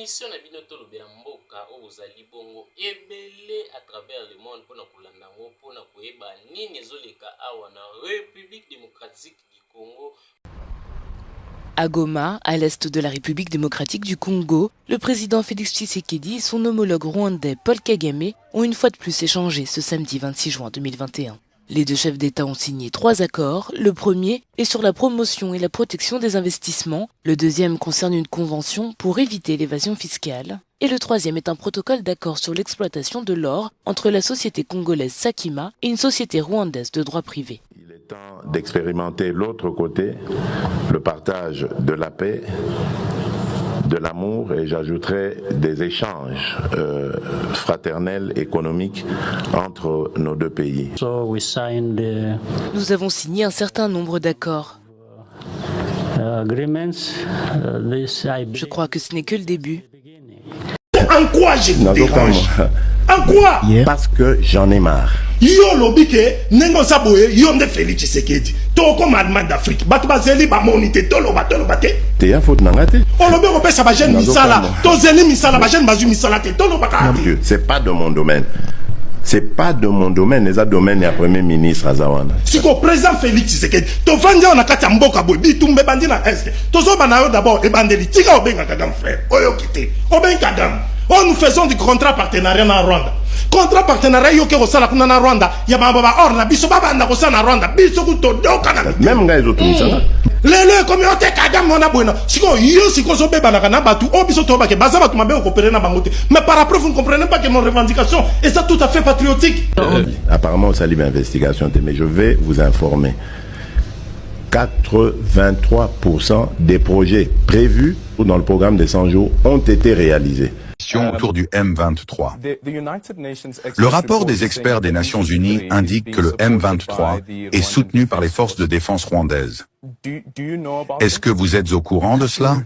émission na bino tolobela mboka oyo bozali bongo ebele à travers le monde pona kolanda ngo pona koyeba nini ezoleka awa na République démocratique du Congo. À Goma, à l'est de la République démocratique du Congo, le président Félix Tshisekedi et son homologue rwandais Paul Kagame ont une fois de plus échangé ce samedi 26 juin 2021. Les deux chefs d'État ont signé 3 accords. Le premier est sur la promotion et la protection des investissements. Le deuxième concerne une convention pour éviter l'évasion fiscale. Et le troisième est un protocole d'accord sur l'exploitation de l'or entre la société congolaise Sakima et une société rwandaise de droit privé. Il est temps d'expérimenter l'autre côté, le partage de la paix, de l'amour et j'ajouterai des échanges fraternels, économiques entre nos deux pays. Nous avons signé un certain nombre d'accords. Je crois que ce n'est que le début. En quoi je vous dérange? En quoi? Parce que j'en ai marre. Yo lobike nengo saboye yo nde Félix Tshisekedi to comme Allemagne d'Afrique bato bazeli ba monité tolo bate te ya faute nangate on lobe ko pesa ba jeune misala to zeli misala ba jeune bazu misala te tolo baka c'est pas de mon domaine. C'est pas de mon domaine, les domaine ya premier ministre Azawana. Si ko président Félix Tshisekedi to vanja na kati ya mboka boy bitumbe bandi na est to zo bana yo d'abord e bandeli tika obenga Kagame frère oyo kité obenga Kagame. Oh, nous faisons du contrat partenariat na Rwanda. Contrat partenariat yo ke kosala kuna na Rwanda ya baba or na biso baba na kosala na Rwanda biso ku to doka na même ngai zo tumisana. Lele communauté Kagame ona bona siko yo siko zo beba na kana batu o biso to ba ke baza batu mabe coopérer na bangote. Mais par après vous ne comprenez pas que nos revendications est ça tout à fait patriotique. Apparemment ça livre investigation mais je vais vous informer. 83% des projets prévus dans le programme des 100 jours ont été réalisés. Autour du M23. Le rapport des experts des Nations Unies indique que le M23 est soutenu par les forces de défense rwandaises. Est-ce que vous êtes au courant de cela?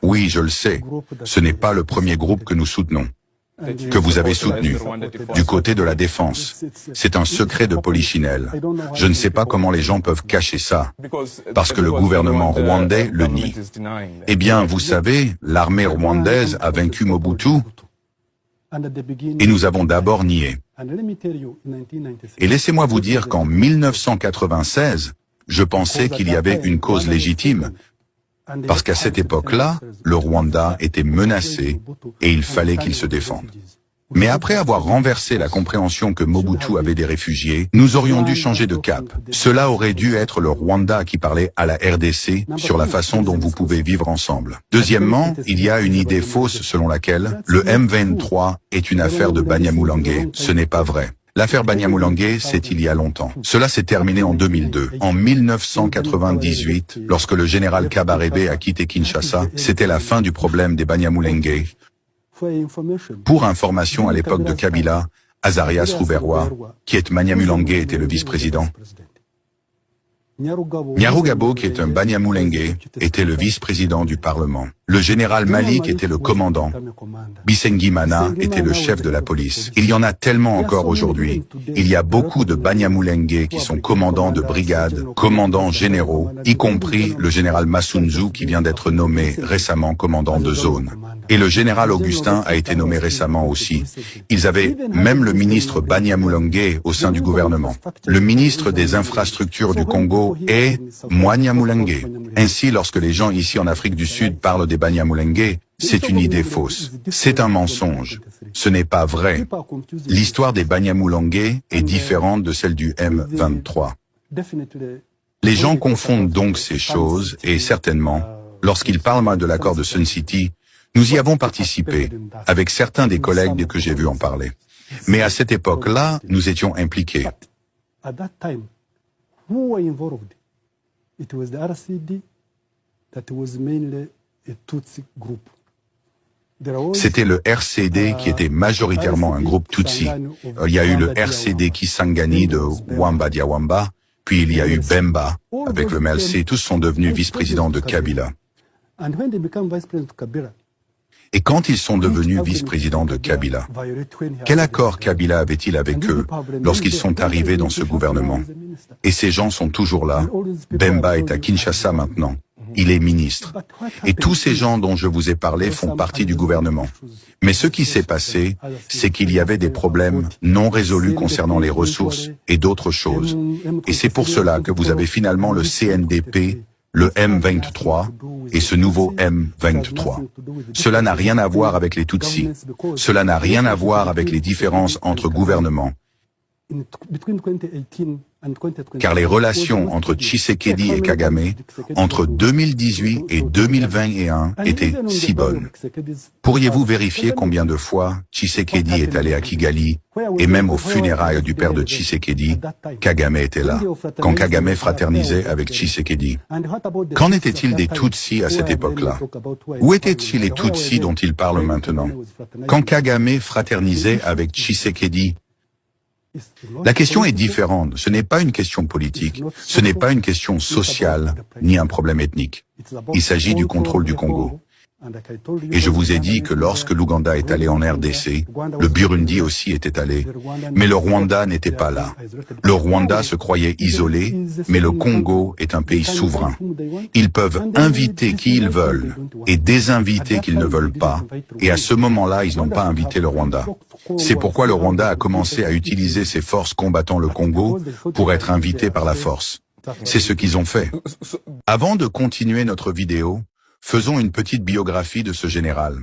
Oui, je le sais. Ce n'est pas le premier groupe que nous soutenons, que vous avez soutenu, du côté de la défense. C'est un secret de polichinelle. Je ne sais pas comment les gens peuvent cacher ça, parce que le gouvernement rwandais le nie. Eh bien, vous savez, l'armée rwandaise a vaincu Mobutu, et nous avons d'abord nié. Et laissez-moi vous dire qu'en 1996, je pensais qu'il y avait une cause légitime, parce qu'à cette époque-là, le Rwanda était menacé et il fallait qu'il se défende. Mais après avoir renversé la compréhension que Mobutu avait des réfugiés, nous aurions dû changer de cap. Cela aurait dû être le Rwanda qui parlait à la RDC sur la façon dont vous pouvez vivre ensemble. Deuxièmement, il y a une idée fausse selon laquelle le M23 est une affaire de Banyamulenge. Ce n'est pas vrai. L'affaire Banyamulenge, c'est il y a longtemps. Cela s'est terminé en 2002. En 1998, lorsque le général Kabarebe a quitté Kinshasa, c'était la fin du problème des Banyamulenge. Pour information, à l'époque de Kabila, Azarias Ruberwa, qui est Banyamulenge, était le vice-président. Nyarugabo, qui est un Banyamulenge, était le vice-président du Parlement. Le général Malik était le commandant. Bisengi Mana était le chef de la police. Il y en a tellement encore aujourd'hui. Il y a beaucoup de Banyamulenge qui sont commandants de brigades, commandants généraux, y compris le général Masunzu qui vient d'être nommé récemment commandant de zone. Et le général Augustin a été nommé récemment aussi. Ils avaient même le ministre Banyamulenge au sein du gouvernement. Le ministre des infrastructures du Congo est Mwanyamulenge. Ainsi, lorsque les gens ici en Afrique du Sud parlent des Banyamulenge, c'est une idée fausse. C'est un mensonge. Ce n'est pas vrai. L'histoire des Banyamulenge est différente de celle du M23. Les gens confondent donc ces choses et certainement, lorsqu'ils parlent de l'accord de Sun City, nous y avons participé, avec certains des collègues que j'ai vu en parler. Mais à cette époque-là, nous étions impliqués. C'était le RCD qui était majoritairement un groupe Tutsi. Il y a eu le RCD Kisangani de Wamba Diawamba, puis il y a eu Bemba avec le MLC. Tous sont devenus vice-présidents de Kabila. Et quand ils sont devenus vice-présidents de Kabila, quel accord Kabila avait-il avec eux lorsqu'ils sont arrivés dans ce gouvernement? Et ces gens sont toujours là. Bemba est à Kinshasa maintenant. il est ministre. Et tous ces gens dont je vous ai parlé font partie du gouvernement. Mais ce qui s'est passé, c'est qu'il y avait des problèmes non résolus concernant les ressources et d'autres choses. Et c'est pour cela que vous avez finalement le CNDP, le M23 et ce nouveau M23. Cela n'a rien à voir avec les Tutsis. Cela n'a rien à voir avec les différences entre gouvernements. Car les relations entre Tshisekedi et Kagame, entre 2018 et 2021, étaient si bonnes. Pourriez-vous vérifier combien de fois Tshisekedi est allé à Kigali, et même aux funérailles du père de Tshisekedi, Kagame était là, quand Kagame fraternisait avec Tshisekedi. Qu'en était-il des Tutsis à cette époque-là? Où étaient-ils les Tutsis dont il parle maintenant? Quand Kagame fraternisait avec Tshisekedi, la question est différente. Ce n'est pas une question politique, ce n'est pas une question sociale, ni un problème ethnique. Il s'agit du contrôle du Congo. Et je vous ai dit que lorsque l'Ouganda est allé en RDC, le Burundi aussi était allé, mais le Rwanda n'était pas là. Le Rwanda se croyait isolé, mais le Congo est un pays souverain. Ils peuvent inviter qui ils veulent et désinviter qu'ils ne veulent pas, et à ce moment-là, ils n'ont pas invité le Rwanda. C'est pourquoi le Rwanda a commencé à utiliser ses forces combattant le Congo pour être invité par la force. C'est ce qu'ils ont fait. Avant de continuer notre vidéo, faisons une petite biographie de ce général.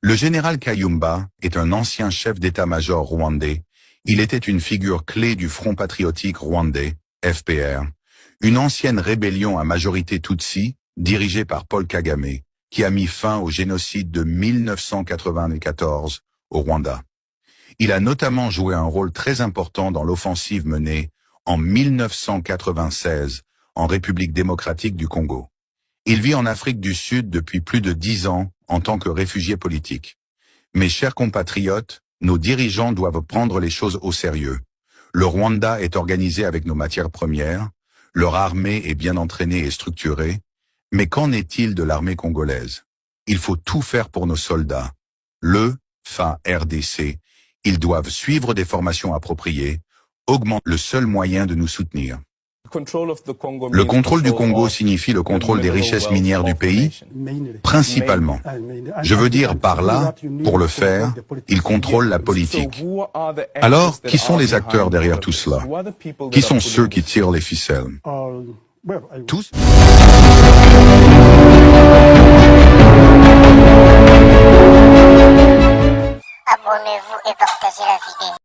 Le général Kayumba est un ancien chef d'état-major rwandais. Il était une figure clé du Front patriotique rwandais, FPR, une ancienne rébellion à majorité Tutsi, dirigée par Paul Kagame, qui a mis fin au génocide de 1994 au Rwanda. Il a notamment joué un rôle très important dans l'offensive menée en 1996 en République démocratique du Congo. Il vit en Afrique du Sud depuis plus de 10 ans en tant que réfugié politique. Mes chers compatriotes, nos dirigeants doivent prendre les choses au sérieux. Le Rwanda est organisé avec nos matières premières, leur armée est bien entraînée et structurée, mais qu'en est-il de l'armée congolaise? Il faut tout faire pour nos soldats. Le FARDC, ils doivent suivre des formations appropriées, augmenter le seul moyen de nous soutenir. Le contrôle du Congo signifie le contrôle des richesses minières du pays, principalement. Je veux dire par là, pour le faire, il contrôle la politique. Alors, qui sont les acteurs derrière tout cela? Qui sont ceux qui tirent les ficelles? Tous? Abonnez-vous et partagez la vidéo.